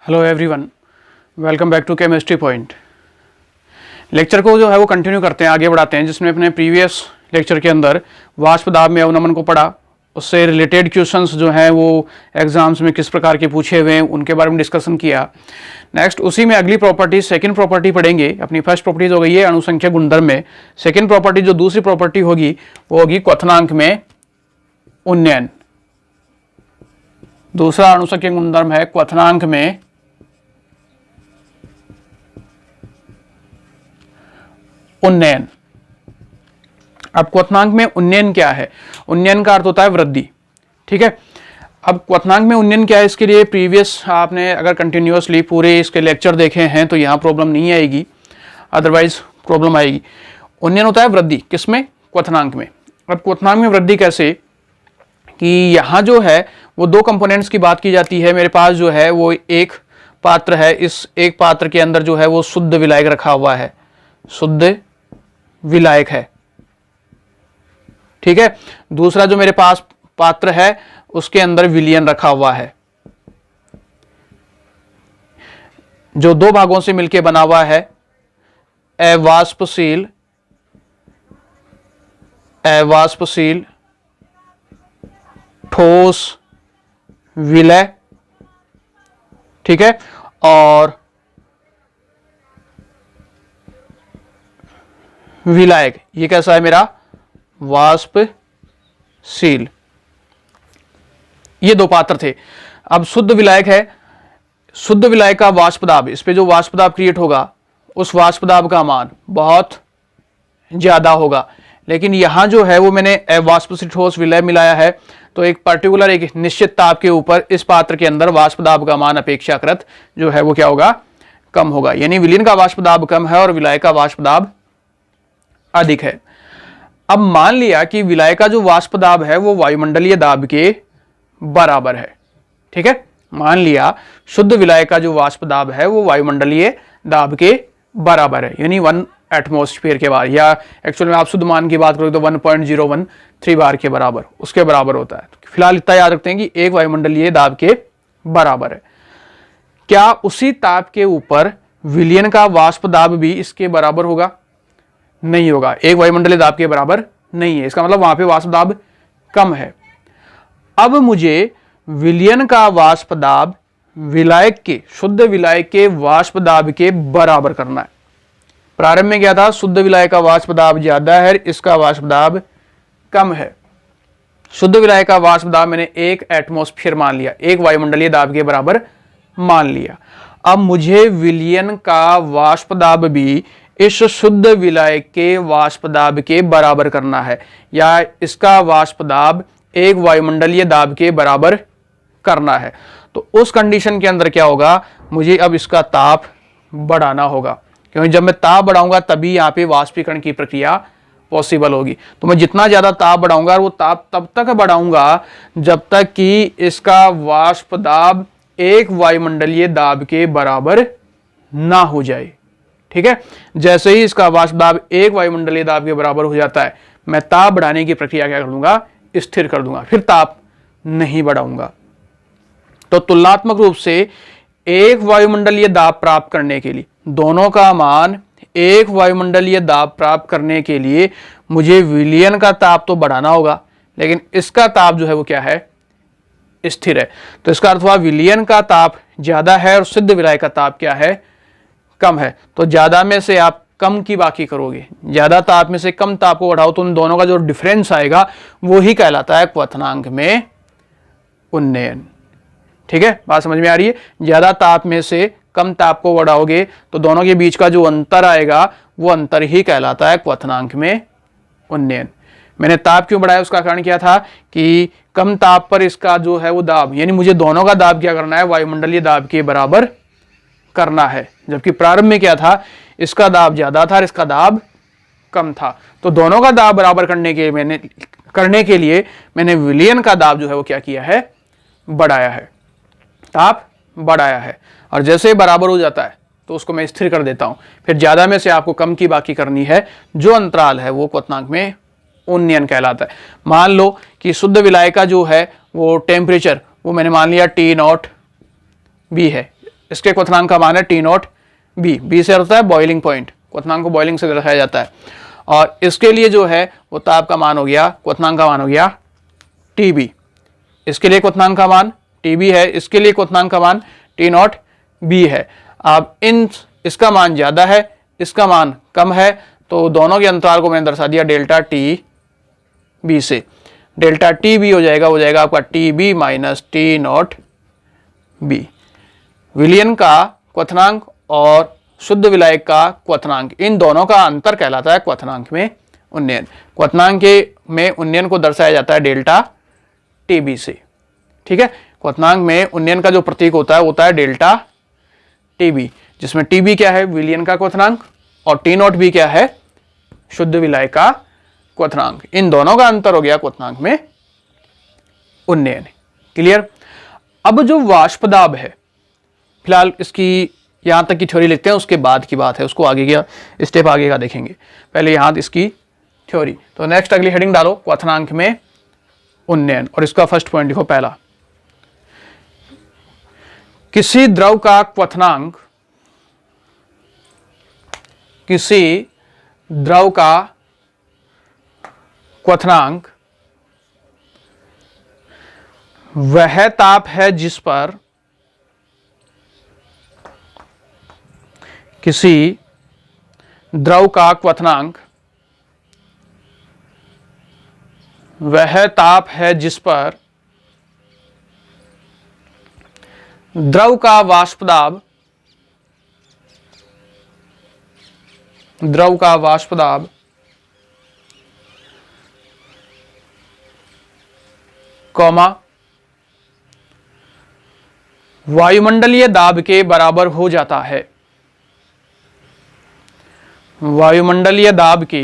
Hello everyone, welcome back to chemistry point. Lecture को जो है वो कंटिन्यू करते हैं, आगे बढ़ाते हैं, जिसमें अपने प्रीवियस लेक्चर के अंदर वाष्प दाब में अवनमन को पढ़ा, उससे रिलेटेड क्वेश्चंस जो हैं वो एग्जाम्स में किस प्रकार के पूछे हुए हैं उनके बारे में डिस्कशन किया। नेक्स्ट उसी में अगली प्रॉपर्टी सेकंड प्रॉपर्टी पढ़ेंगे। अपनी फर्स्ट प्रॉपर्टीज हो गई है अणुसंख्या गुणधर्म में, सेकंड प्रॉपर्टी जो दूसरी प्रॉपर्टी होगी वो होगी क्वथनांक में उन्नयन। दूसरा अणुसंख्या गुणधर्म है क्वथनांक में उन्नयन। अब क्वथनांक में उन्नयन क्या है? उन्नयन का अर्थ होता है वृद्धि, ठीक है। अब क्वथनांक में उन्नयन क्या है, इसके लिए प्रीवियस आपने अगर कंटिन्यूअसली पूरे इसके लेक्चर देखे हैं तो यहां प्रॉब्लम नहीं आएगी, अदरवाइज प्रॉब्लम आएगी। उन्नयन होता है वृद्धि, किसमें? क्वथनांक में। अब क्वथनांक में वृद्धि कैसे कि यहां जो है वो दो कंपोनेंट्स की बात की जाती है। मेरे पास जो है वो एक पात्र है, इस एक पात्र के अंदर जो है वो शुद्ध विलायक रखा हुआ है, शुद्ध विलायक है, ठीक है। दूसरा जो मेरे पास पात्र है उसके अंदर विलयन रखा हुआ है, जो दो भागों से मिलकर बना हुआ है, अवाष्पशील ठोस विलय, ठीक है। और विलायक ये कैसा है मेरा? वाष्पशील। ये दो पात्र थे। अब शुद्ध विलायक है, शुद्ध विलायक का वाष्प दाब, इस पे जो वाष्प दाब क्रिएट होगा उस वाष्प दाब का मान बहुत ज्यादा होगा। लेकिन यहां जो है वो मैंने अवाष्पशील ठोस विलय मिलाया है, तो एक पर्टिकुलर एक निश्चित ताप के ऊपर इस पात्र के अंदर वाष्प दाब का मान अपेक्षाकृत जो है वो क्या होगा? कम होगा। यानी विलयन का वाष्प दाब कम है और विलायक का वाष्प दाब अधिक है। अब मान लिया कि विलायक का जो वाष्प दाब है वो वायुमंडलीय दाब के बराबर है, ठीक है। मान लिया शुद्ध विलायक का जो वाष्प दाब है वो वायुमंडलीय दाब के बराबर है, यानी 1 एटमॉस्फेयर के बार, या एक्चुअल में आप शुद्ध मान की बात करें तो 1.013 बार के बराबर, उसके बराबर होता है। तो फिलहाल इतना याद रखते हैं कि एक वायुमंडलीय दाब के बराबर है। क्या उसी ताप के ऊपर विलयन का वाष्प दाब भी इसके बराबर होगा? नहीं होगा, एक वायुमंडलीय दाब के बराबर नहीं है। इसका मतलब वहां पे वाष्प दाब कम है। अब मुझे विलयन का वाष्प दाब विलायक के, शुद्ध विलायक के वाष्प दाब के बराबर करना है। प्रारंभ में क्या था? शुद्ध विलायक का वाष्प दाब ज्यादा है, इसका वाष्प दाब कम है। शुद्ध विलायक का वाष्प दाब मैंने 1 एटमॉस्फेयर मान लिया, एक वायुमंडलीय दाब के बराबर मान लिया। अब मुझे विलयन का वाष्प दाब भी इस शुद्ध विलायक के वाष्प दाब के बराबर करना है, या इसका वाष्प दाब एक वायुमंडलीय दाब के बराबर करना है। तो उस कंडीशन के अंदर क्या होगा? मुझे अब इसका ताप बढ़ाना होगा, क्योंकि जब मैं ताप बढ़ाऊंगा तभी यहाँ पे वाष्पीकरण की प्रक्रिया पॉसिबल होगी। तो मैं जितना ज्यादा ताप बढ़ाऊंगा और वो ताप तब तक बढ़ाऊंगा जब तक कि इसका वाष्प दाब एक वायुमंडलीय दाब के बराबर ना हो जाए, ठीक है। जैसे ही इसका वाष्प दाब एक वायुमंडलीय दाब के बराबर हो जाता है, मैं ताप बढ़ाने की प्रक्रिया क्या कर दूंगा? स्थिर कर दूंगा, फिर ताप नहीं बढ़ाऊंगा। तो तुलनात्मक रूप से एक वायुमंडलीय दाब प्राप्त करने के लिए, दोनों का मान एक वायुमंडलीय दाब प्राप्त करने के लिए मुझे विलयन का ताप तो बढ़ाना होगा, लेकिन इसका ताप जो है वो क्या है? स्थिर है। तो इसका अर्थ हुआ विलयन का ताप ज्यादा है और शुद्ध विलायक का ताप क्या है? कम है। तो ज्यादा में से आप कम की बाकी करोगे, ज्यादा ताप में से कम ताप को बढ़ाओ तो उन दोनों का जो डिफरेंस आएगा वो ही कहलाता है क्वथनांक में उन्नयन, ठीक है। बात समझ में आ रही है? ज्यादा ताप में से कम ताप को बढ़ाओगे तो दोनों के बीच का जो अंतर आएगा वो अंतर ही कहलाता है क्वथनांक में उन्नयन। मैंने ताप क्यों बढ़ाया? उसका कारण क्या था कि कम ताप पर इसका जो है वो दाब, यानी मुझे दोनों का दाब क्या करना है? वायुमंडलीय दाब के बराबर करना है। जबकि प्रारंभ में क्या था? इसका दाब ज्यादा था और इसका दाब कम था। तो दोनों का दाब बराबर करने के लिए मैंने विलयन का दाब जो है वो क्या किया है? बढ़ाया है, ताप बढ़ाया है। और जैसे बराबर हो जाता है तो उसको मैं स्थिर कर देता हूं, फिर ज्यादा में से आपको कम की बाकी करनी है। जो अंतराल है वो क्वथनांक में उन्नयन कहलाता है। मान लो कि शुद्ध विलायक का जो है वो टेम्परेचर वो मैंने मान लिया T0 भी है, इसके क्वथनांक का मान है टी नॉट बी। बी से होता है बॉइलिंग पॉइंट, क्वथनांक को बॉइलिंग से दर्शाया जाता है। और इसके लिए जो है वो ताप का मान हो गया, क्वथनांक का मान हो गया टी बी। इसके लिए क्वथनांक का मान टी बी है, इसके लिए क्वथनांक का मान टी नॉट बी है। अब इसका मान ज्यादा है, इसका मान कम है, तो दोनों के अंतराल को मैंने दर्शा दिया डेल्टा टी बी से। डेल्टा टी बी हो जाएगा आपका T B minus T naught B. विलयन का क्वथनांक और शुद्ध विलायक का क्वथनांक, इन दोनों का अंतर कहलाता है क्वथनांक में उन्नयन। क्वथनांक में उन्नयन को दर्शाया जाता है डेल्टा टी बी से। ठीक है, क्वथनांक में उन्नयन का जो प्रतीक होता है डेल्टा टी बी, जिसमें टी बी क्या है, विलयन का क्वथनांक, और टी नॉट बी क्या है, शुद्ध विलायक का क्वथनांक। इन दोनों का अंतर हो गया क्वथनांक में उन्नयन। क्लियर। अब जो वाष्प दाब है, फिलहाल इसकी यहां तक की थ्योरी लिखते हैं, उसके बाद की बात है, उसको आगे का स्टेप आगे का देखेंगे। पहले यहां इसकी थ्योरी। तो नेक्स्ट अगली हेडिंग डालो, क्वथनांक में उन्नयन, और इसका फर्स्ट पॉइंट लिखो पहला, किसी द्रव का क्वथनांक, किसी द्रव का क्वथनांक वह ताप है जिस पर, किसी द्रव का क्वथनांक वह ताप है जिस पर द्रव का वाष्प दाब, द्रव का वाष्प दाब कॉमा वायुमंडलीय दाब के बराबर हो जाता है, वायुमंडलीय दाब के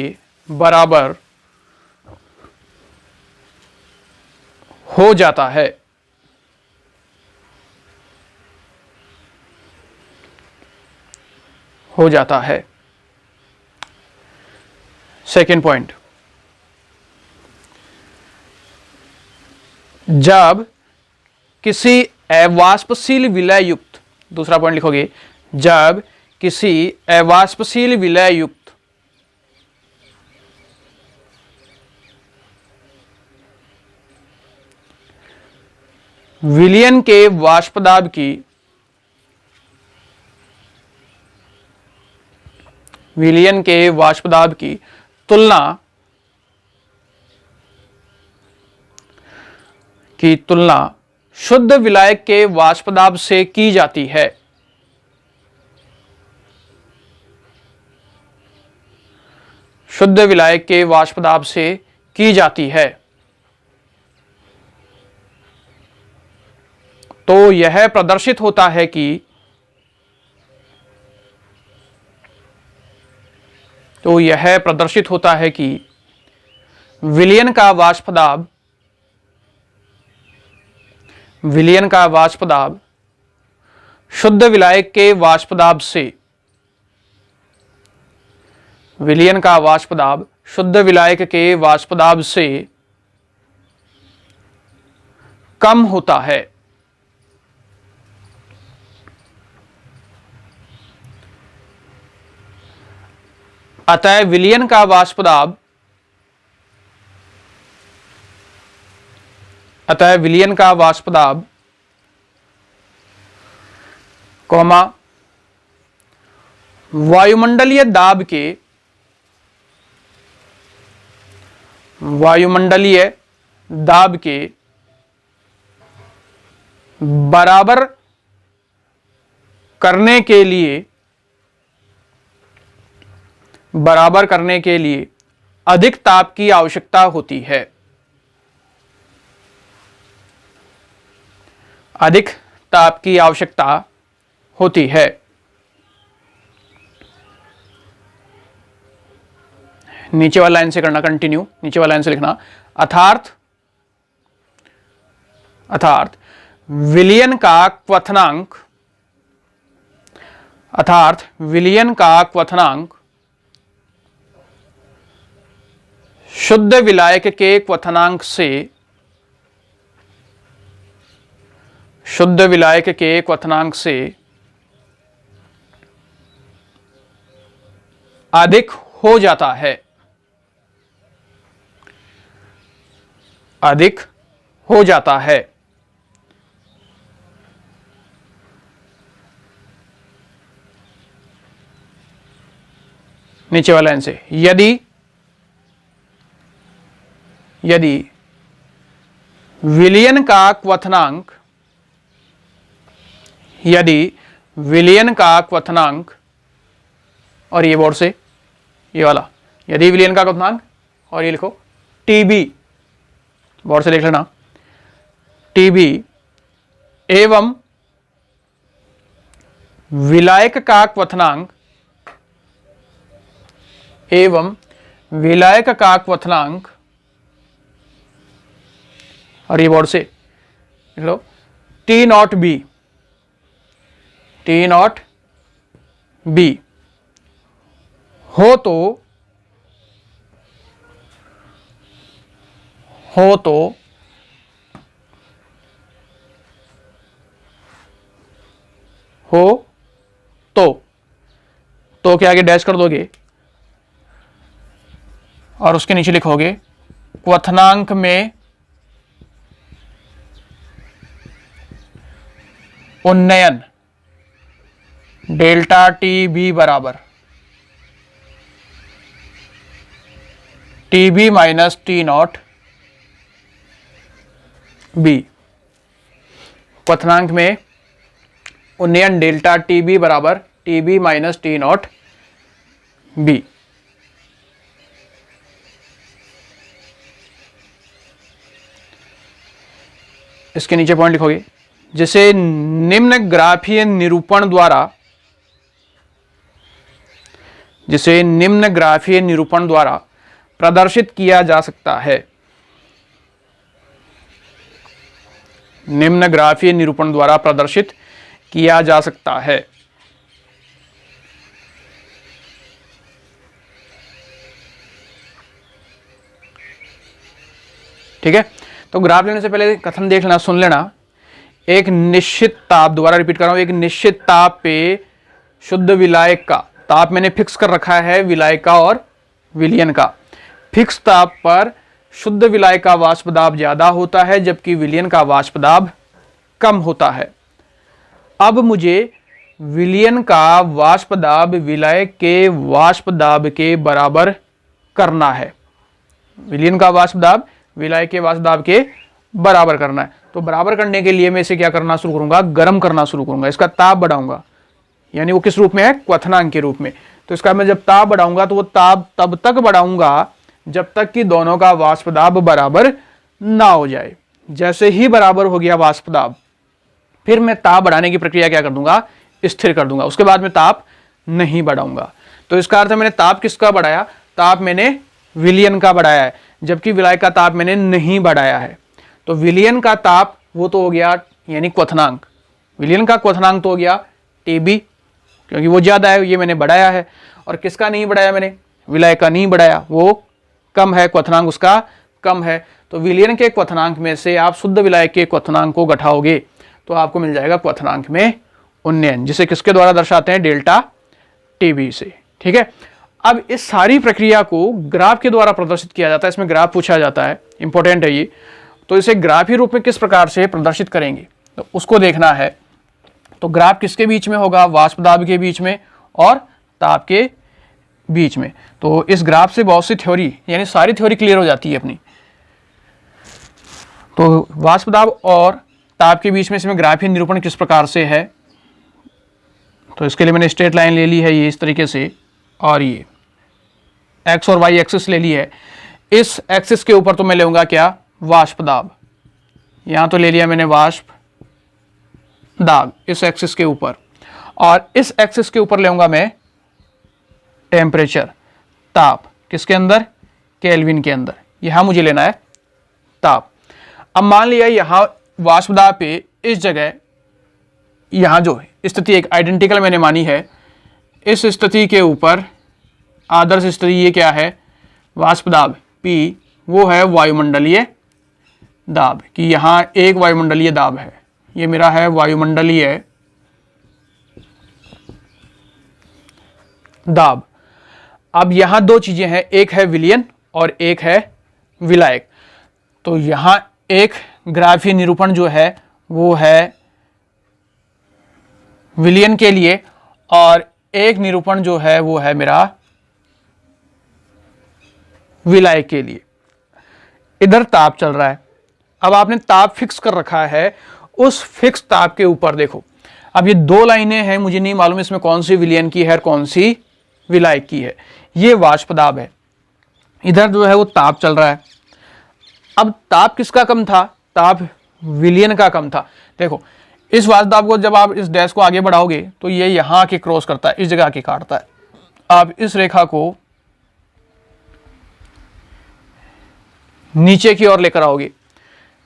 बराबर हो जाता है। हो जाता है। सेकेंड पॉइंट, जब किसी अवाष्पशील विलय युक्त, दूसरा पॉइंट लिखोगे, जब किसी अवाष्पशील विलय युक्त विलयन के वाष्प दाब की, विलयन के वाष्प दाब की तुलना शुद्ध विलायक के वाष्प दाब से की जाती है, शुद्ध विलायक के वाष्प दाब से की जाती है, तो यह प्रदर्शित होता है कि, तो यह प्रदर्शित होता है कि विलयन का वाष्प दाब, विलयन का वाष्प दाब शुद्ध विलायक के वाष्प दाब से, विलयन का वाष्प दाब शुद्ध विलायक के वाष्प दाब से कम होता है। अतः विलयन का वाष्प दाब, अतः विलयन का वाष्प दाब कॉमा वायुमंडलीय दाब के, वायुमंडलीय दाब के बराबर करने के लिए, बराबर करने के लिए अधिक ताप की आवश्यकता होती है, अधिक ताप की आवश्यकता होती है। नीचे वाला लाइन से करना कंटिन्यू, नीचे वाला लाइन से लिखना, अर्थात विलयन का क्वथनांक, अर्थात विलयन का क्वथनांक शुद्ध विलायक के क्वथनांक से, शुद्ध विलायक के क्वथनांक से अधिक हो जाता है, अधिक हो जाता है। नीचे वाला आंसर, यदि विलयन का क्वथनांक, यदि विलयन का क्वथनांक, और ये बोर्ड से ये वाला, यदि विलयन का क्वथनांक, और ये लिखो टीबी, बोर्ड से देख लेना, टीबी एवं विलायक का क्वथनांक, एवं विलायक का क्वथनांक, और ये बोर्ड से लिख लो T naught B, T naught B हो तो तो के आगे डैश कर दोगे और उसके नीचे लिखोगे क्वथनांक में उन्नयन डेल्टा टी बी बराबर T B minus T naught B, क्वथनांक में उन्नयन डेल्टा टी बी बराबर T B minus T naught B. इसके नीचे पॉइंट लिखोगे, जिसे निम्न ग्राफीय निरूपण द्वारा प्रदर्शित किया जा सकता है, निम्न ग्राफीय निरूपण द्वारा प्रदर्शित किया जा सकता है। ठीक है, तो ग्राफ लेने से पहले कथन देख लेना, सुन लेना। एक निश्चित ताप, दोबारा रिपीट कर रहा हूं, एक निश्चित ताप पे शुद्ध विलायक का ताप मैंने फिक्स कर रखा है, विलायक का और विलयन का। फिक्स ताप पर शुद्ध विलायक का वाष्प दाब ज्यादा होता है जबकि विलयन का वाष्प दाब कम होता है। अब मुझे विलयन का वाष्प दाब विलायक के वाष्प दाब के बराबर करना है, विलयन का वाष्प दाब विलायक के वाष्प दाब के बराबर करना है। तो बराबर करने के लिए मैं इसे क्या करना शुरू करूंगा, गर्म करना शुरू करूंगा, इसका ताप बढ़ाऊंगा, यानी वो किस रूप में है, क्वथनांक के रूप में। तो इसका मैं जब ताप बढ़ाऊंगा तो वो ताप तब तक बढ़ाऊंगा जब तक कि दोनों का वाष्प दाब बराबर ना हो जाए। जैसे ही बराबर हो गया वाष्प दाब, फिर मैं ताप बढ़ाने की प्रक्रिया क्या कर दूंगा, स्थिर कर दूंगा, उसके बाद मैं ताप नहीं बढ़ाऊंगा। तो इसका अर्थ है मैंने ताप किसका बढ़ाया, ताप मैंने विलयन का बढ़ाया है, जबकि विलायक का ताप मैंने नहीं बढ़ाया है। तो विलयन का ताप वो तो हो गया यानी क्वथनांक, विलयन का क्वथनांक तो हो गया टीबी, क्योंकि वो ज्यादा है, ये मैंने बढ़ाया है। और किसका नहीं बढ़ाया मैंने, विलायक का नहीं बढ़ाया, वो कम है, क्वथनांक उसका कम है। तो विलयन के क्वथनांक में से आप शुद्ध विलायक के क्वथनांक को घटाओगे तो आपको मिल जाएगा क्वथनांक में उन्नयन, जिसे किसके द्वारा दर्शाते हैं, डेल्टा टीबी से। ठीक है, अब इस सारी प्रक्रिया को ग्राफ के द्वारा प्रदर्शित किया जाता है, इसमें ग्राफ पूछा जाता है, इंपॉर्टेंट है ये। तो इसे ग्राफीय रूप में किस प्रकार से प्रदर्शित करेंगे तो उसको देखना है। तो ग्राफ किसके बीच में होगा, वाष्प दाब के बीच में और ताप के बीच में। तो इस ग्राफ से बहुत सी थ्योरी, यानी सारी थ्योरी क्लियर हो जाती है अपनी। तो वाष्प दाब और ताप के बीच में इसमें ग्राफीय निरूपण किस प्रकार से है, तो इसके लिए मैंने स्ट्रेट लाइन ले ली है ये इस तरीके से, और ये एक्स और वाई एक्सिस ले ली है। इस एक्सिस के ऊपर तो मैं लेऊंगा क्या, वाष्प दाब, यहां तो ले लिया मैंने वाष्प दाब इस एक्सिस के ऊपर, और इस एक्सिस के ऊपर लेऊंगा मैं टेम्परेचर, ताप, किसके अंदर, केल्विन के अंदर। यहां मुझे लेना है ताप। अब मान लिया यहां वाष्प दाब पे इस जगह, यहां जो स्थिति एक आइडेंटिकल मैंने मानी है, इस स्थिति के ऊपर आदर्श स्थिति ये क्या है, वाष्प दाब P वो है वायुमंडलीय दाब, कि यहां एक वायुमंडलीय दाब है, ये मेरा है वायुमंडलीय दाब। अब यहां दो चीजें हैं, एक है विलयन और एक है विलायक। तो यहां एक ग्राफीय निरूपण जो है वो है विलयन के लिए और एक निरूपण जो है वो है मेरा विलायक के लिए। इधर ताप चल रहा है, अब आपने ताप फिक्स कर रखा है, उस फिक्स ताप के ऊपर देखो, अब ये दो लाइनें हैं, मुझे नहीं मालूम इसमें कौन सी विलयन की है और कौन सी विलायक की है। ये वाष्प दाब है, इधर जो है वो ताप चल रहा है। अब ताप किसका कम था? ताप विलयन का कम था। देखो इस वाष्प दाब को जब आप इस डैश को आगे बढ़ाओगे तो ये यहां आके क्रॉस करता है, इस जगह आके काटता है। आप इस रेखा को नीचे की ओर लेकर आओगे,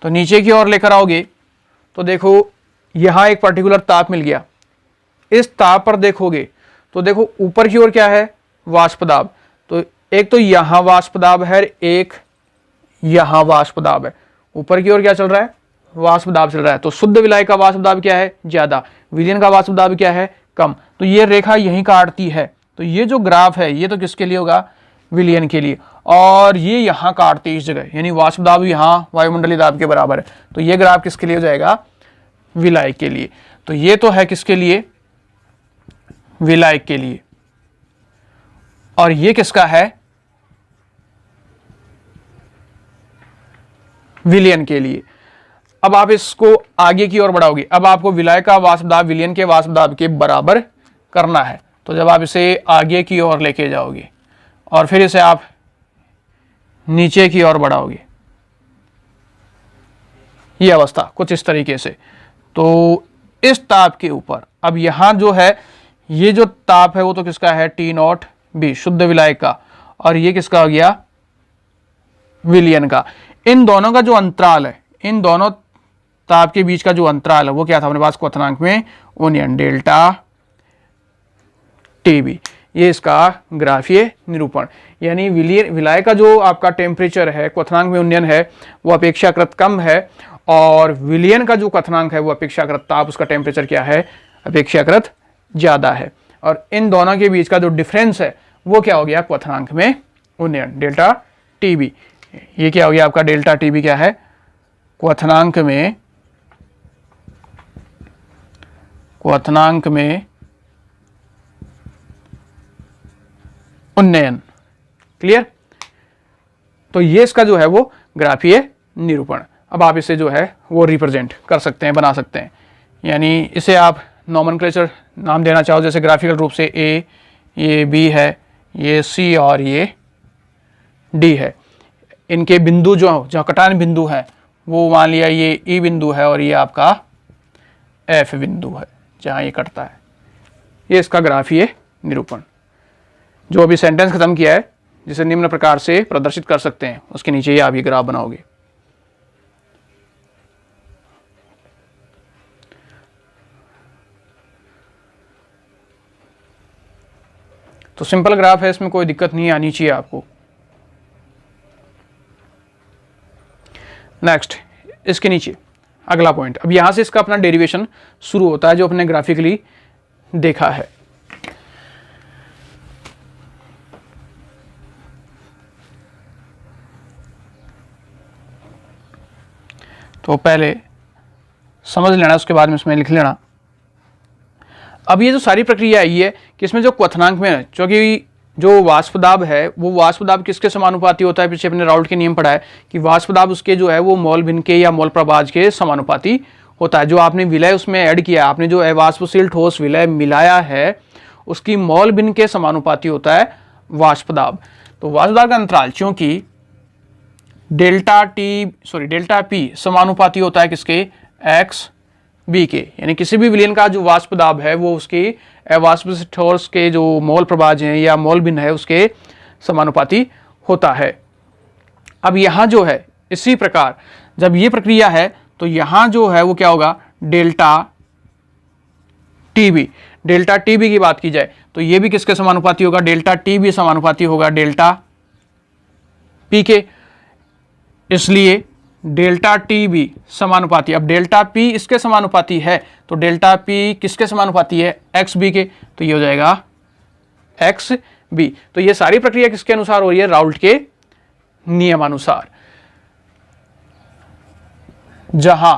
तो नीचे की ओर लेकर आओगे तो देखो यहां एक पर्टिकुलर ताप मिल गया। इस ताप पर देखोगे तो देखो ऊपर की ओर क्या है? वाष्प दाब। तो एक तो यहां वाष्प दाब है, एक यहां वाष्प दाब है। ऊपर की ओर क्या चल रहा है? वाष्प दाब चल रहा है। तो शुद्ध विलायक का वाष्प दाब क्या है? ज्यादा। विलयन का वाष्प दाब क्या है? कम। तो ये रेखा यहीं काटती है। तो ये जो ग्राफ है ये तो किसके लिए होगा? विलयन के लिए। और ये यहां काटती है इस जगह, यानी वाष्प दाब यहां वायुमंडलीय दाब के बराबर है। तो ये ग्राफ किसके लिए हो जाएगा? विलायक के लिए। तो ये तो है किसके लिए? विलायक के लिए। और ये किसका है? विलयन के लिए। अब आप इसको आगे की ओर बढ़ाओगे, अब आपको विलायक का वाष्प दाब विलयन के वाष्प दाब के बराबर करना है। तो जब आप इसे आगे की ओर लेके जाओगे और फिर इसे आप नीचे की ओर बढ़ाओगे, ये अवस्था कुछ इस तरीके से। तो इस ताप के ऊपर अब यहां जो है, ये जो ताप है वो तो किसका है? T0B शुद्ध विलायक का, और ये किसका हो गया? विलयन का। इन दोनों का जो अंतराल है, इन दोनों ताप के बीच का जो अंतराल है वो क्या था अपने पास क्वथनांक में? उन्नयन, डेल्टा टीबी। ये इसका ग्राफीय निरूपण, यानी विलायक का जो आपका टेम्परेचर है, क्वथनांक में उन्नयन है, वो अपेक्षाकृत कम है, और विलयन का जो क्वथनांक है वो अपेक्षाकृत ताप, उसका टेम्परेचर क्या है? अपेक्षाकृत ज्यादा है। और इन दोनों के बीच का जो डिफरेंस है वो क्या हो गया? क्वथनांक में उन्नयन, डेल्टा टीबी। ये क्या हो गया आपका? डेल्टा टीबी क्या है? क्वथनांक में उन्नयन। क्लियर? तो ये इसका जो है वो ग्राफीय निरूपण। अब आप इसे जो है वो रिप्रेजेंट कर सकते हैं, बना सकते हैं। यानी इसे आप नॉमेनक्लेचर नाम देना चाहो, जैसे ग्राफिकल रूप से ए, ये बी है, ये सी और ये डी है। इनके बिंदु जो कटान बिंदु है वो मान लिया ये ई बिंदु है और ये आपका एफ बिंदु है जहां ये कटता है। ये इसका ग्राफीय निरूपण। जो अभी सेंटेंस खत्म किया है, जिसे निम्न प्रकार से प्रदर्शित कर सकते हैं, उसके नीचे ये आप ये ग्राफ बनाओगे। तो सिंपल ग्राफ है, इसमें कोई दिक्कत नहीं आनी चाहिए आपको। नेक्स्ट, इसके नीचे अगला पॉइंट। अब यहां से इसका अपना डेरिवेशन शुरू होता है जो अपने ग्राफिकली देखा है। तो पहले समझ लेना, उसके बाद में इसमें लिख लेना। अब ये जो सारी प्रक्रिया आई है कि इसमें जो क्वथनांक में, क्योंकि जो वाष्प दाब है वो वाष्प दाब किसके समानुपाती होता है? पीछे अपने राउल्ट के नियम पढ़ा है कि वाष्प दाब उसके जो है वो मोल भिन्न के या मोल प्रभाज के समानुपाती होता है। जो आपने विलय उसमें ऐड किया, आपने जो अवाष्पशील ठोस विलय मिलाया है, उसकी मोल भिन्न के समानुपाती होता है वाष्प दाब। तो वाष्प दाब का अंतराल, चूंकि डेल्टा पी समानुपाती होता है किसके? एक्स बी के, यानी किसी भी विलयन का जो वाष्प दाब है वो उसके अवाष्पशील ठोस के जो मोल प्रभाज हैं या मोल भिन्न है उसके समानुपाती होता है। अब यहां जो है इसी प्रकार जब ये प्रक्रिया है तो यहां जो है वो क्या होगा? Delta TB. डेल्टा टीबी की बात की जाए तो ये भी किसके समानुपाती होगा? डेल्टा टीबी समानुपाती होगा डेल्टा पी के। इसलिए डेल्टा टी बी समानुपाती, अब डेल्टा पी इसके समानुपाती है तो डेल्टा पी किसके समानुपाती है? एक्स बी के। तो ये हो जाएगा एक्स बी। तो ये सारी प्रक्रिया किसके अनुसार हो रही है? राउल्ट के नियमानुसार, जहां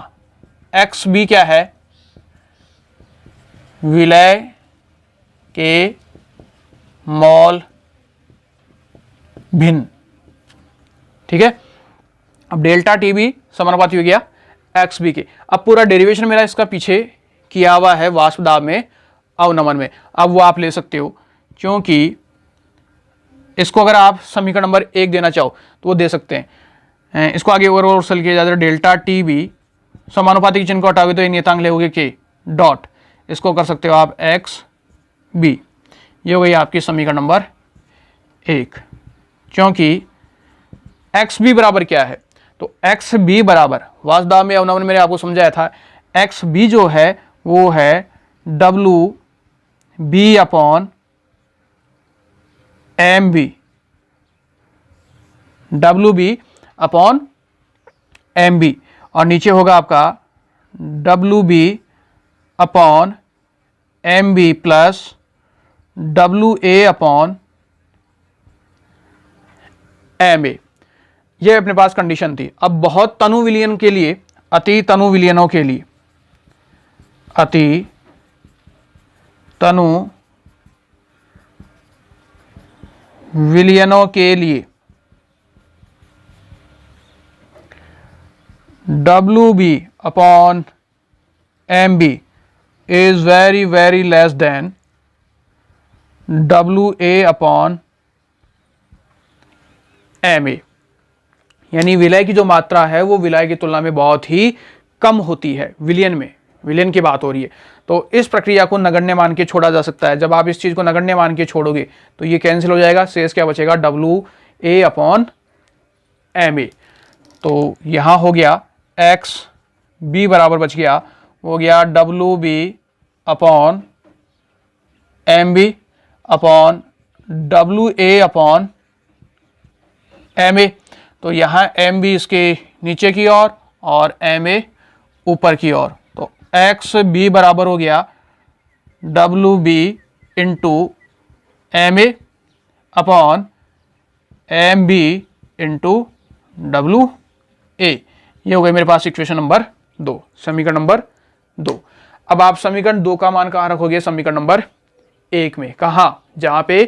एक्स बी क्या है? विलय के मॉल भिन्न। ठीक है, अब डेल्टा टी बी समानुपाती हो गया एक्स बी के। अब पूरा डेरिवेशन मेरा इसका पीछे किया हुआ है वाष्प दाब में, अवनमन में। अब वो आप ले सकते हो, क्योंकि इसको अगर आप समीकरण नंबर 1 देना चाहो तो वो दे सकते हैं। इसको आगे और सरल किया जाता है, डेल्टा टी बी समानुपाती के चिन्ह को हटाओगे तो ये नियतांक लेोगे के डॉट, इसको कर सकते हो आप एक्स बी। ये हो गई आपकी समीकरण नंबर 1, क्योंकि एक्स बी बराबर क्या है? तो एक्स बी बराबर वाष्प दाब में अवनमन मैंने आपको समझाया था, एक्स बी जो है वो है W B upon M B, W B upon M B, और नीचे होगा आपका W B upon M B plus W A upon M A. यह अपने पास कंडीशन थी। अब बहुत तनु विलयन के लिए, अति तनु विलयनों के लिए, अति तनु विलयनों के लिए W B upon M B is very very less than W A upon M A, यानी विलय की जो मात्रा है वो विलय की तुलना में बहुत ही कम होती है विलयन में। विलयन की बात हो रही है, तो इस प्रक्रिया को नगण्य मान के छोड़ा जा सकता है। जब आप इस चीज को नगण्य मान के छोड़ोगे तो ये कैंसिल हो जाएगा, शेष क्या बचेगा? W A upon M A. तो यहां हो गया एक्स बी बराबर बच गया, हो गया W B upon M B upon W A upon M A. तो यहाँ एम बी इसके नीचे की ओर और एम ए ऊपर की ओर, तो एक्स बी बराबर हो गया W B into M A upon M B into W A. ये हो गई मेरे पास इक्वेशन नंबर 2, समीकरण नंबर 2। अब आप समीकरण 2 का मान कहाँ रखोगे? समीकरण नंबर 1 में। कहाँ? जहाँ पे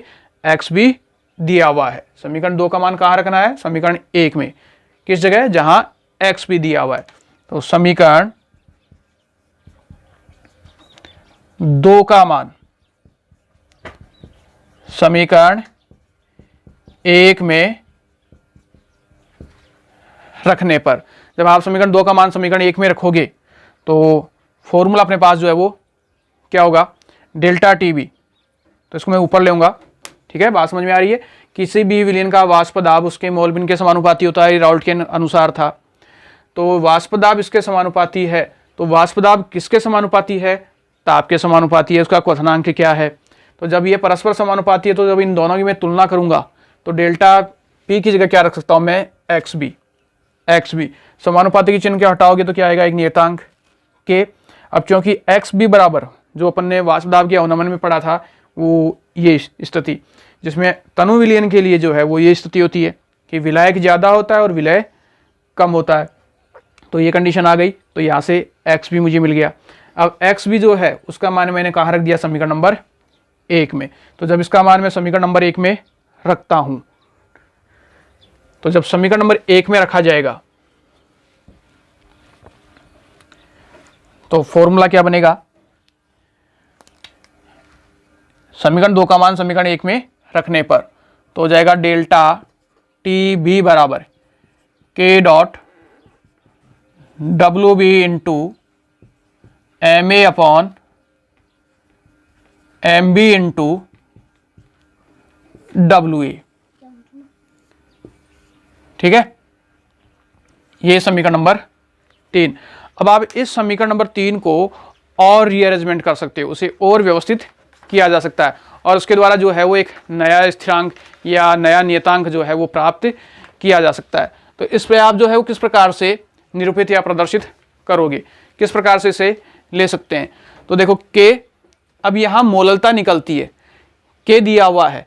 एक्स बी दिया हुआ है। समीकरण 2 का मान कहाँ रखना है? समीकरण 1 में। किस जगह? जहां एक्स बी दिया हुआ है। तो समीकरण 2 का मान समीकरण 1 में रखने पर, जब आप समीकरण 2 का मान समीकरण 1 में रखोगे तो फॉर्मूला अपने पास जो है वो क्या होगा? Delta T B. तो इसको मैं ऊपर ले आऊंगा। ठीक है, बात समझ में आ रही है? किसी भी विलयन का वाष्प दाब उसके मोल भिन्न के समानुपाती होता है, राउल्ट के अनुसार था। तो वाष्प दाब इसके समानुपाती है, तो वाष्प दाब किसके समानुपाती है? ताप के समानुपाती है। उसका क्वथनांक क्या है? तो जब ये परस्पर समानुपाती है, तो जब इन दोनों की मैं तुलना करूंगा तो डेल्टा पी की जगह क्या रख सकता हूं मैं? X B. एक्स बी समानुपाती की चिन्ह के हटाओगे तो क्या आएगा? एक नियतांक के। अब क्योंकि एक्स बी बराबर जो अपन ने वाष्प दाब के अवनमन में पढ़ा था वो ये स्थिति, जिसमें तनु विलयन के लिए जो है वो ये स्थिति होती है कि विलायक ज्यादा होता है और विलय कम होता है। तो ये कंडीशन आ गई, तो यहाँ से एक्स बी मुझे मिल गया। अब एक्स बी जो है उसका मान मैंने कहाँ रख दिया? समीकरण नंबर 1 में। तो जब इसका मान मैं समीकरण नंबर 1 में रखता हूं, तो जब समीकरण नंबर 1 में रखा जाएगा तो फॉर्मूला क्या बनेगा? समीकरण 2 का मान समीकरण 1 में रखने पर तो हो जाएगा डेल्टा टी बी बराबर K dot W B into M A upon M B into W A. ठीक है, ये समीकरण नंबर 3। अब आप इस समीकरण नंबर 3 को और रीअरेंजमेंट कर सकते हो, उसे और व्यवस्थित किया जा सकता है और उसके द्वारा जो है वो एक नया स्थिरांक या नया नियतांक जो है वो प्राप्त किया जा सकता है। तो इस पर आप जो है वो किस प्रकार से निरूपित या प्रदर्शित करोगे, किस प्रकार से इसे ले सकते हैं? तो देखो के, अब यहाँ मोललता निकलती है, के दिया हुआ है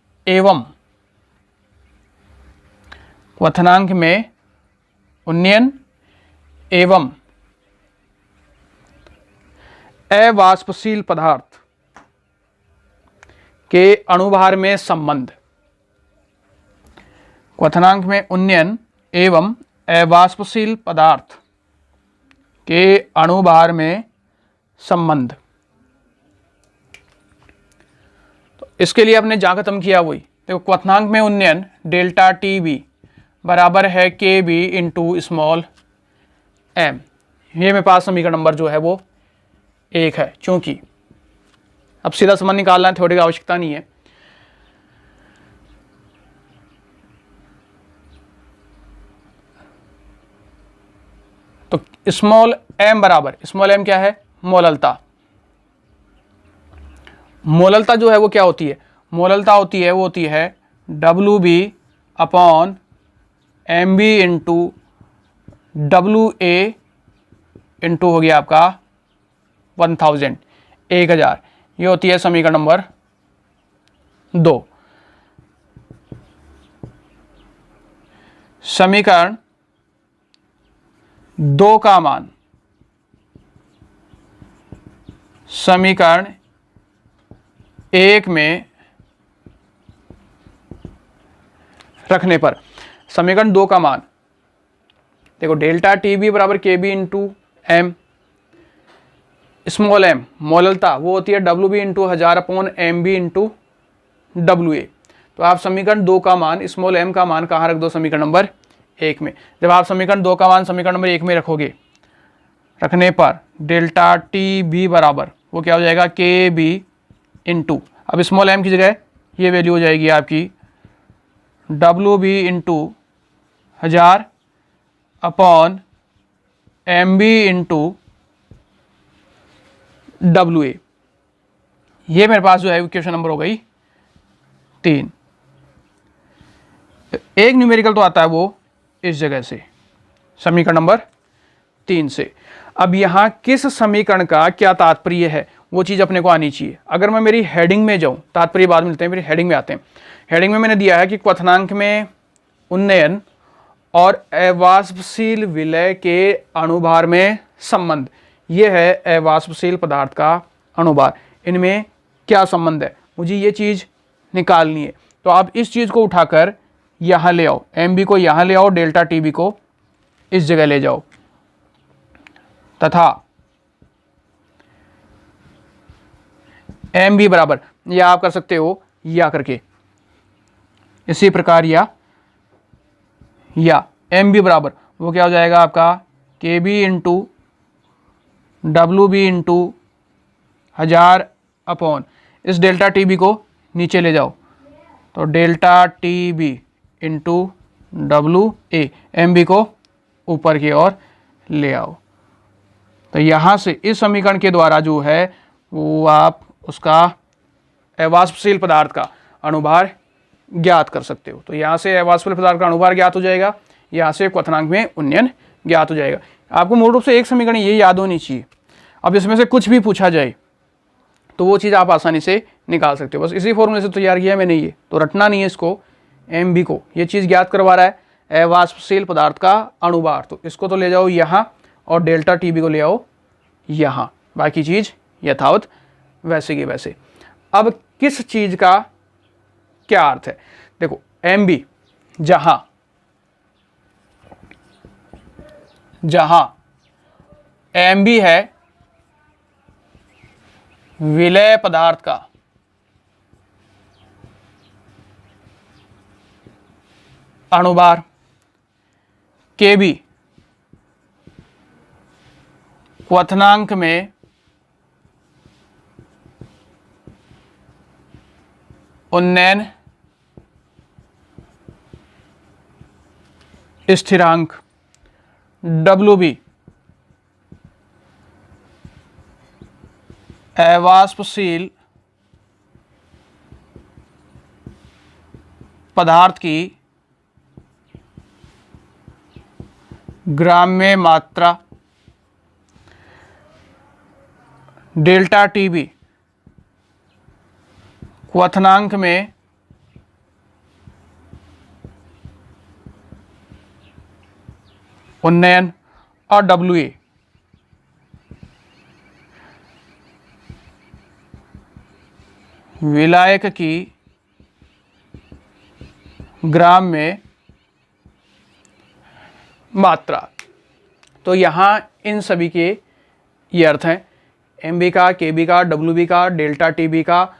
एवं क्वथनांक में उन्नयन एवं अवाष्पशील पदार्थ के अणुभार में संबंध। क्वथनांक में उन्नयन एवं अवाष्पशील पदार्थ के अणुभार में संबंध। तो इसके लिए आपने जहां खत्म किया वही देखो, क्वथनांक में उन्नयन डेल्टा टी बी बराबर है के बी इंटू स्मॉल एम। ये मेरे पास समीकरण नंबर जो है वो 1 है। चूंकि अब सीधा संबंध निकालना है, थ्योरी की आवश्यकता नहीं है। तो स्मॉल एम बराबर, स्मॉल एम क्या है? मोललता। मोललता जो है वो क्या होती है? मोललता होती है, वो होती है W B upon M B into W A into हो गया आपका 1000, 1000। ये होती है समीकरण नंबर 2। समीकरण 2 का मान समीकरण 1 में रखने पर, समीकरण 2 का मान देखो, डेल्टा टी बी बराबर K B into M, small M मोललता वो होती है W B into 1000 upon M B into W A. तो आप समीकरण 2 का मान, स्मॉल एम का मान कहाँ रख दो? समीकरण नंबर 1 में। जब आप समीकरण 2 का मान समीकरण नंबर 1 में रखोगे, रखने पर डेल्टा टी बी बराबर वो क्या हो जाएगा? के बी इंटू, अब स्मॉल एम की जगह ये वैल्यू हो जाएगी आपकी W B into 1000 upon M B into W A. ये मेरे पास जो है इक्वेशन नंबर हो गई 3। एक न्यूमेरिकल तो आता है वो इस जगह से, समीकरण नंबर 3 से। अब यहां किस समीकरण का क्या तात्पर्य है वो चीज अपने को आनी चाहिए। अगर मैं मेरी हेडिंग में जाऊं, तात्पर्य बाद मिलते हैं, मेरी हेडिंग में आते हैं। हेडिंग में मैंने दिया है कि क्वथनांक में उन्नयन और अवाष्पशील विलय के अणुभार में संबंध। ये है अवाष्पशील पदार्थ का अणुभार, इनमें क्या संबंध है, मुझे ये चीज़ निकालनी है। तो आप इस चीज़ को उठाकर यहाँ ले आओ, एम बी को यहाँ ले आओ, डेल्टा टी बी को इस जगह ले जाओ, तथा एम बी बराबर, या आप कर सकते हो या करके, इसी प्रकार या एम बी बराबर वो क्या हो जाएगा आपका? K B into W B into 1000 upon, इस डेल्टा टी बी को नीचे ले जाओ, तो delta T B into W A, M B को ऊपर की ओर ले आओ। तो यहाँ से इस समीकरण के द्वारा जो है वो आप उसका अवाष्पशील पदार्थ का अणुभार ज्ञात कर सकते हो। तो यहाँ से अवाष्पशील पदार्थ का अणुभार ज्ञात हो जाएगा, यहाँ से क्वथनांक में उन्नयन ज्ञात हो जाएगा। आपको मूल रूप से एक समीकरण ये याद होनी चाहिए। अब इसमें से कुछ भी पूछा जाए तो वो चीज़ आप आसानी से निकाल सकते हो। बस इसी फॉर्मूले से तैयार किया मैंने, ये तो रटना नहीं है इसको। एम बी को ये चीज़ ज्ञात करवा रहा है अवाष्पशील पदार्थ का अणुभार, तो इसको तो ले जाओ यहाँ और डेल्टा टी बी को ले आओ यहाँ, बाकी चीज़ यथावत वैसे की वैसे। अब किस चीज़ का क्या अर्थ है? देखो एम बी जहां एम बी है विलय पदार्थ का अणुभार, के बी क्वथनांक में उन्नयन स्थिरांक, डब्ल्यू बी अवाष्पशील पदार्थ की ग्राम्य मात्रा, डेल्टा टी बी क्वथनांक में उन्नयन, और WA विलायक की ग्राम में मात्रा। तो यहाँ इन सभी के ये अर्थ हैं, MB का, KB का, WB का, डेल्टा TB का,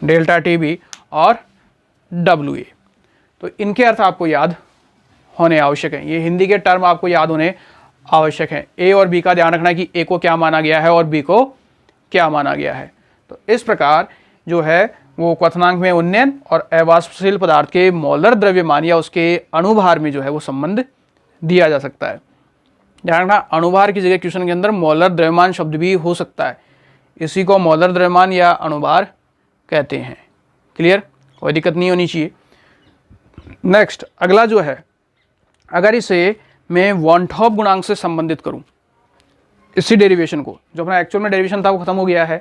डेल्टा TB और WA। तो इनके अर्थ आपको याद होने आवश्यक हैं। ये हिंदी के टर्म आपको याद होने आवश्यक हैं। A और B का ध्यान रखना कि A को क्या माना गया है और B को क्या माना गया है। तो इस प्रकार जो है वो क्वथनांक में उन्नयन और अवाष्पशील पदार्थ के मोलर द्रव्यमान या उसके अणुभार में जो है वो संबंध दिया जा सकता है। ध्यान रखना, अणुभार की जगह क्वेश्चन के अंदर मोलर द्रव्यमान शब्द भी हो सकता है। इसी को मोलर द्रव्यमान या अणुभार कहते हैं। क्लियर, कोई दिक्कत नहीं होनी चाहिए। नेक्स्ट अगला जो है, अगर इसे मैं वन टॉप गुणांक से संबंधित करूं, इसी डेरिवेशन को, जो अपना एक्चुअल में डेरिवेशन था वो खत्म हो गया है,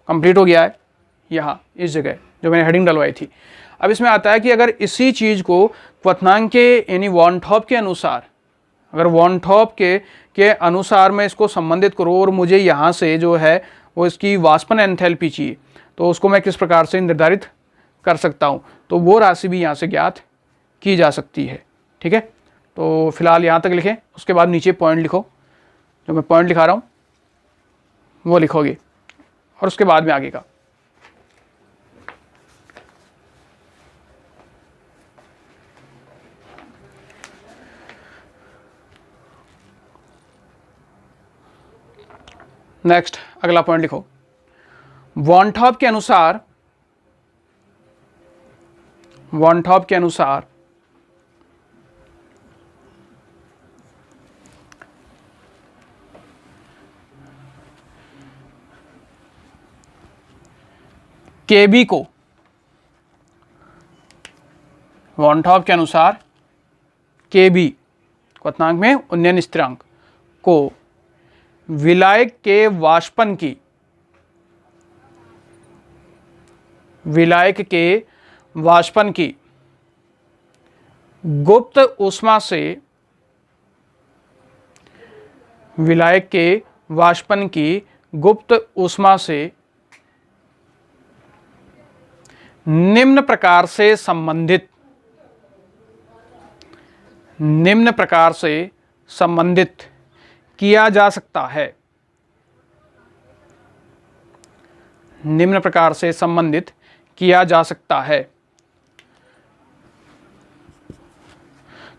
कंप्लीट हो गया है यहाँ इस जगह जो मैंने हेडिंग डलवाई थी। अब इसमें आता है कि अगर इसी चीज़ को क्वथनांक के यानी वन टॉप के अनुसार, अगर वन टॉप के अनुसार मैं इसको संबंधित करूँ और मुझे यहाँ से जो है वो इसकी वाष्पन एंथैल्पी चाहिए, तो उसको मैं किस प्रकार से निर्धारित कर सकता हूँ। तो वो राशि भी यहाँ से ज्ञात की जा सकती है। ठीक है, तो फिलहाल यहाँ तक लिखें, उसके बाद नीचे पॉइंट लिखो, जो मैं पॉइंट लिखा रहा हूँ वो लिखोगे और उसके बाद में आगे का। नेक्स्ट अगला पॉइंट लिखो, वन टॉप के अनुसार KB को, वन टॉप के अनुसार KB क्वथनांक में उन्नयन स्थिरांक को विलायक के वाष्पन की गुप्त ऊष्मा से, विलायक के वाष्पन की गुप्त ऊष्मा से निम्न प्रकार से संबंधित किया जा सकता है। निम्न प्रकार से संबंधित किया जा सकता है।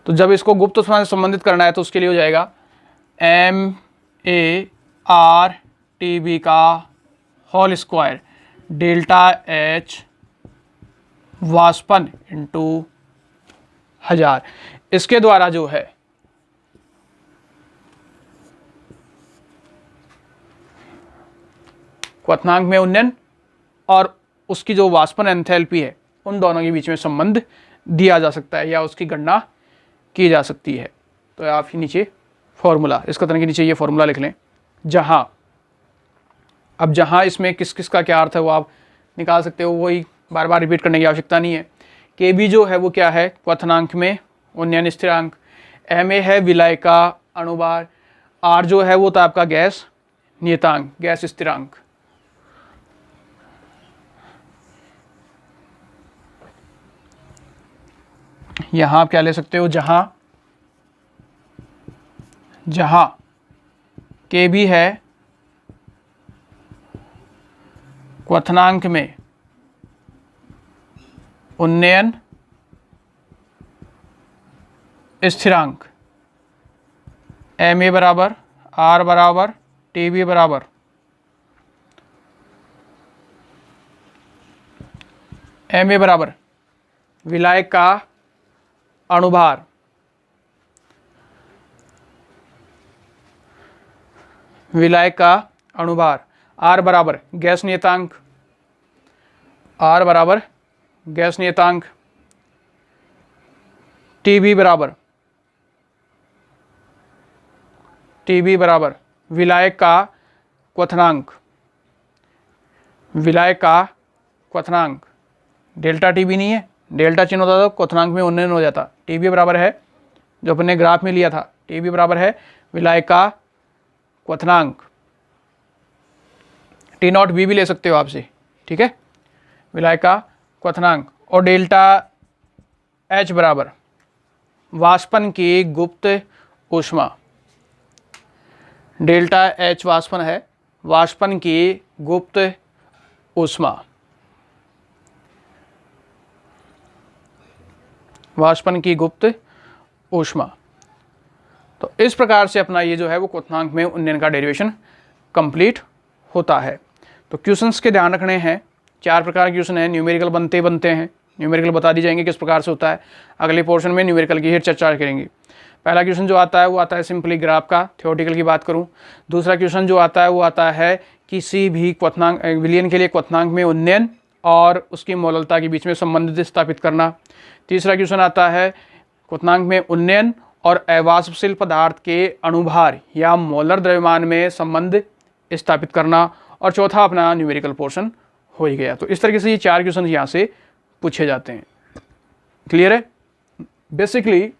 तो जब इसको गुप्त ऊष्मा से संबंधित करना है तो उसके लिए हो जाएगा MARTB का होल स्क्वायर डेल्टा H वाष्पन इंटू 1000। इसके द्वारा जो है क्वथनांक में उन्नयन और उसकी जो वाष्पन एंथैल्पी है उन दोनों के बीच में संबंध दिया जा सकता है या उसकी गणना की जा सकती है। तो आप नीचे फॉर्मूला, इस कथन के नीचे ये फॉर्मूला लिख लें, जहाँ इसमें किस किस का क्या अर्थ है वो आप निकाल सकते हो, वही बार बार रिपीट करने की आवश्यकता नहीं है। KB जो है वो क्या है, क्वथनांक में उन्नयन स्थिरांक, MA है विलायक का अणुभार, R जो है वो तो आपका गैस नियतांक, गैस स्थिरांक। यहाँ आप क्या ले सकते हो, जहाँ KB है क्वथनांक में उन्नयन स्थिरांक, MA बराबर R बराबर TB बराबर MA बराबर विलायक का अणुभार, विलायक का अणुभार, R बराबर गैस नियतांक, R बराबर गैस नियतांक, TB बराबर विलायक का क्वथनांक, डेल्टा TB नहीं है, डेल्टा चिन्ह होता तो क्वथनांक में उन्नयन हो जाता। टीबी बराबर है जो अपने ग्राफ में लिया था, टीबी बराबर है विलायक का क्वथनांक, टी नॉट बी भी ले सकते हो आपसे, ठीक है, विलायक का क्वथनांक। और डेल्टा एच बराबर वाष्पन की गुप्त ऊष्मा, डेल्टा एच वाष्पन है, वाष्पन की गुप्त ऊष्मा, वाष्पन की गुप्त ऊष्मा। तो इस प्रकार से अपना ये जो है वो क्वथनांक में उन्नयन का डेरिवेशन कंप्लीट होता है। तो क्वेश्चंस के ध्यान रखने हैं, 4 प्रकार के क्वेश्चन हैं, न्यूमेरिकल बनते हैं, न्यूमेरिकल बता दी जाएंगे किस प्रकार से होता है। अगले पोर्शन में न्यूमेरिकल की ही चर्चा करेंगे। पहला क्वेश्चन जो आता है वो आता है सिंपली ग्राफ का, थ्योरेटिकल की बात करूं। दूसरा क्वेश्चन जो आता है वो आता है किसी भी क्वथनांक विलयन के लिए क्वथनांक में उन्नयन और उसकी मोललता के बीच में संबंध स्थापित करना। तीसरा क्वेश्चन आता है क्वथनांक में उन्नयन और अवाष्पशील पदार्थ के अणुभार या मोलर द्रव्यमान में संबंध स्थापित करना। और चौथा अपना न्यूमेरिकल पोर्शन हो ही गया। तो इस तरीके से ये 4 क्वेश्चन यहाँ से पूछे जाते हैं। क्लियर है? बेसिकली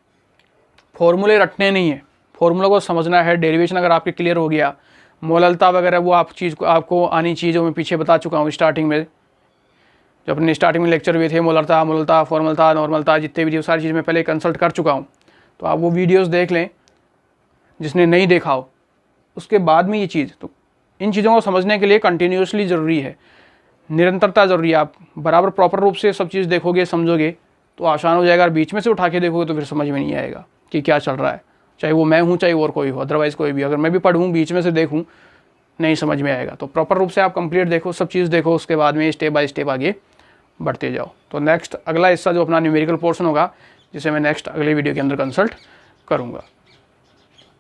फॉर्मूले रटने नहीं है, फॉर्मूला को समझना है। डेरिवेशन अगर आपके क्लियर हो गया, मोललता वगैरह वो आप चीज़ को आपको आनी चीज़ जो मैं पीछे बता चुका हूँ स्टार्टिंग में, जब अपने स्टार्टिंग में लेक्चर हुए थे, मोललता, फॉर्मलता, नॉर्मलता, जितने भी सारी चीज़ मैं पहले कंसल्ट कर चुका हूँ। तो आप वो वीडियोस देख लें जिसने नहीं देखा हो। उसके बाद में ये चीज़, तो इन चीज़ों को समझने के लिए कंटिन्यूसली ज़रूरी है, निरंतरता ज़रूरी है। आप बराबर प्रॉपर रूप से सब चीज़ देखोगे, समझोगे तो आसान हो जाएगा। और बीच में से उठा के देखोगे तो फिर समझ में नहीं आएगा कि क्या चल रहा है, चाहे वो मैं हूँ चाहे और कोई हो, अदरवाइज़ कोई भी। अगर मैं भी पढ़ूँ बीच में से देखूँ नहीं समझ में आएगा। तो प्रॉपर रूप से आप कंप्लीट देखो, सब चीज़ देखो, उसके बाद में स्टेप बाय स्टेप आगे बढ़ते जाओ। तो नेक्स्ट अगला हिस्सा जो अपना न्यूमेरिकल पोर्शन होगा, जिसे मैं नेक्स्ट अगले वीडियो के अंदर कंसल्ट करूँगा।